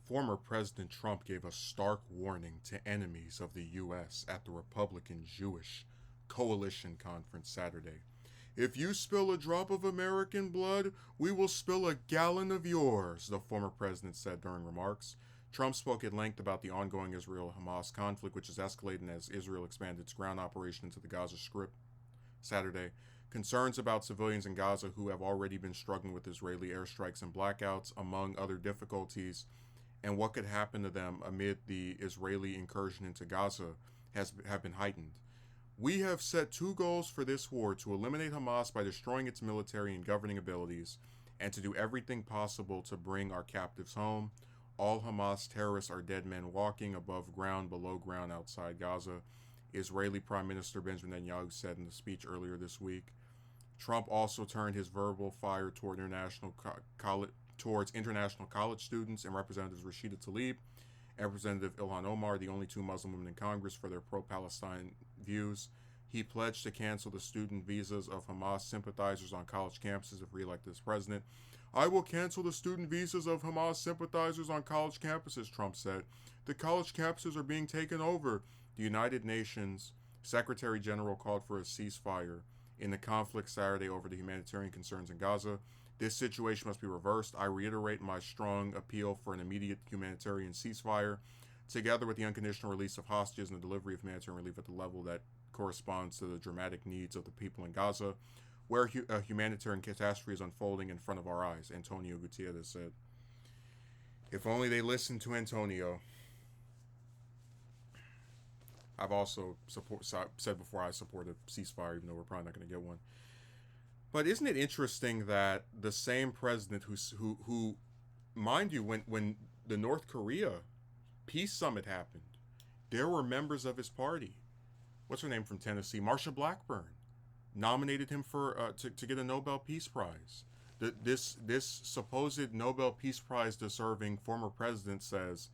Former President Trump gave a stark warning to enemies of the U.S. at the Republican Jewish Coalition Conference Saturday. If you spill a drop of American blood, we will spill a gallon of yours, the former president said during remarks. Trump spoke at length about the ongoing Israel Hamas conflict, which is escalating as Israel expanded its ground operation into the Gaza Strip Saturday. Concerns about civilians in Gaza who have already been struggling with Israeli airstrikes and blackouts, among other difficulties, and what could happen to them amid the Israeli incursion into Gaza have been heightened. We have set two goals for this war: to eliminate Hamas by destroying its military and governing abilities, and to do everything possible to bring our captives home. All Hamas terrorists are dead men walking above ground, below ground, outside Gaza, Israeli Prime Minister Benjamin Netanyahu said in a speech earlier this week. Trump also turned his verbal fire toward towards international college students and Representatives Rashida Tlaib and Representative Ilhan Omar, the only two Muslim women in Congress, for their pro-Palestine views. He pledged to cancel the student visas of Hamas sympathizers on college campuses if reelected as president. I will cancel the student visas of Hamas sympathizers on college campuses, Trump said. The college campuses are being taken over. The United Nations Secretary General called for a ceasefire in the conflict Saturday over the humanitarian concerns in Gaza. This situation must be reversed. I reiterate my strong appeal for an immediate humanitarian ceasefire, together with the unconditional release of hostages and the delivery of humanitarian relief at the level that corresponds to the dramatic needs of the people in Gaza, where a humanitarian catastrophe is unfolding in front of our eyes, Antonio Gutierrez said. If only they listened to Antonio. I've also said before I support a ceasefire, even though we're probably not going to get one. But isn't it interesting that the same president who mind you, when the North Korea peace summit happened, there were members of his party. What's her name from Tennessee? Marsha Blackburn nominated him for to get a Nobel Peace Prize. This supposed Nobel Peace Prize deserving former president says,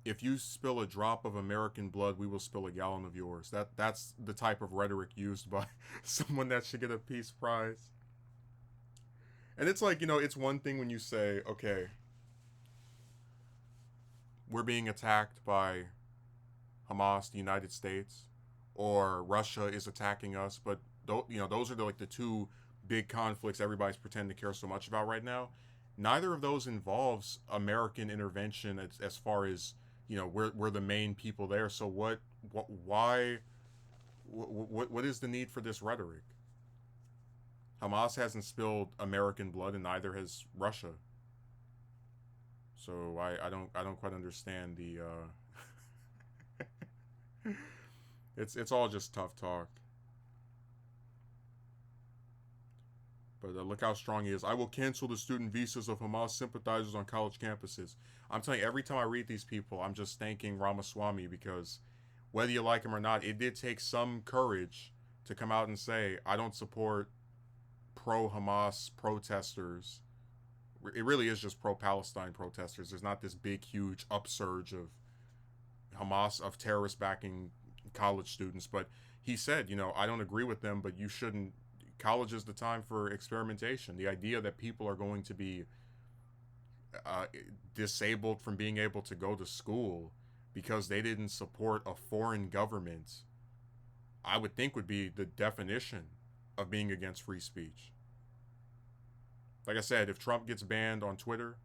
if you spill a drop of American blood, we will spill a gallon of yours. That's the type of rhetoric used by someone that should get a peace prize. And it's like, it's one thing when you say, okay, we're being attacked by Hamas, the United States, or Russia is attacking us, but those are the two big conflicts everybody's pretending to care so much about right now. Neither of those involves American intervention as far as, we're the main people there. So what is the need for this rhetoric? Hamas hasn't spilled American blood, and neither has Russia. So I don't quite understand the. It's all just tough talk. But look how strong he is. I will cancel the student visas of Hamas sympathizers on college campuses. I'm telling you, every time I read these people, I'm just thanking Ramaswamy, because whether you like him or not, it did take some courage to come out and say, I don't support pro-Hamas protesters. It really is just pro-Palestine protesters. There's not this big, huge upsurge of Hamas, of terrorists backing college students. But he said, I don't agree with them, but you shouldn't. College is the time for experimentation. The idea that people are going to be disabled from being able to go to school because they didn't support a foreign government, I would think would be the definition of being against free speech. Like I said, if Trump gets banned on Twitter,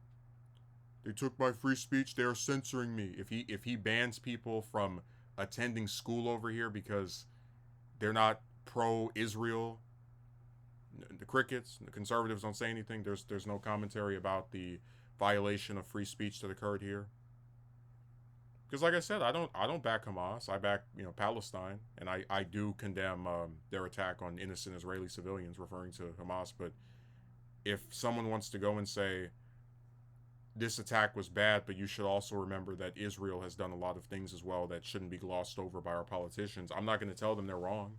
they took my free speech, they are censoring me. If he bans people from attending school over here because they're not pro-Israel, the crickets, the conservatives don't say anything. There's no commentary about the violation of free speech that occurred here. Because like I said, I don't back Hamas. I back Palestine, and I do condemn their attack on innocent Israeli civilians, referring to Hamas. But if someone wants to go and say this attack was bad, but you should also remember that Israel has done a lot of things as well that shouldn't be glossed over by our politicians, I'm not going to tell them they're wrong,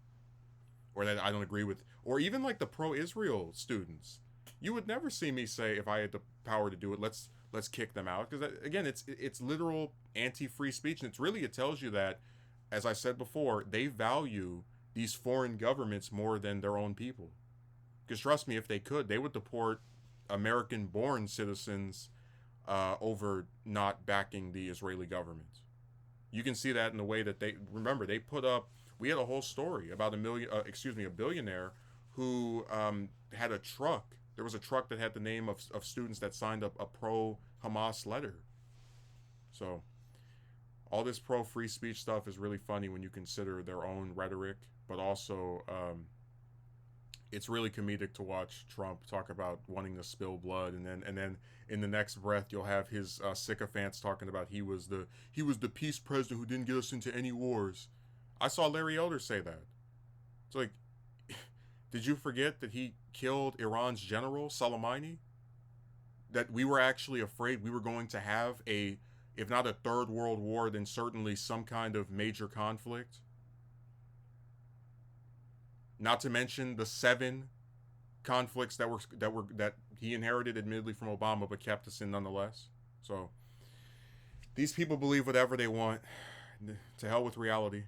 or that I don't agree with, or even like the pro-Israel students. You would never see me say, if I had the power to do it, let's kick them out, because again, it's literal anti-free speech, and it tells you that, as I said before, they value these foreign governments more than their own people. Because trust me, if they could, they would deport American-born citizens over not backing the Israeli government. You can see that in the way that they put up. We had a whole story about a billionaire who had a truck. There was a truck that had the name of students that signed up a pro Hamas letter. So all this pro free speech stuff is really funny when you consider their own rhetoric, but also it's really comedic to watch Trump talk about wanting to spill blood, and then in the next breath you'll have his sycophants talking about he was the peace president who didn't get us into any wars. I saw Larry Elder say that. It's like, did you forget that he killed Iran's general Soleimani? That we were actually afraid we were going to have a, if not a third world war, then certainly some kind of major conflict. Not to mention the 7 conflicts that he inherited, admittedly from Obama, but kept us in nonetheless. So these people believe whatever they want. To hell with reality.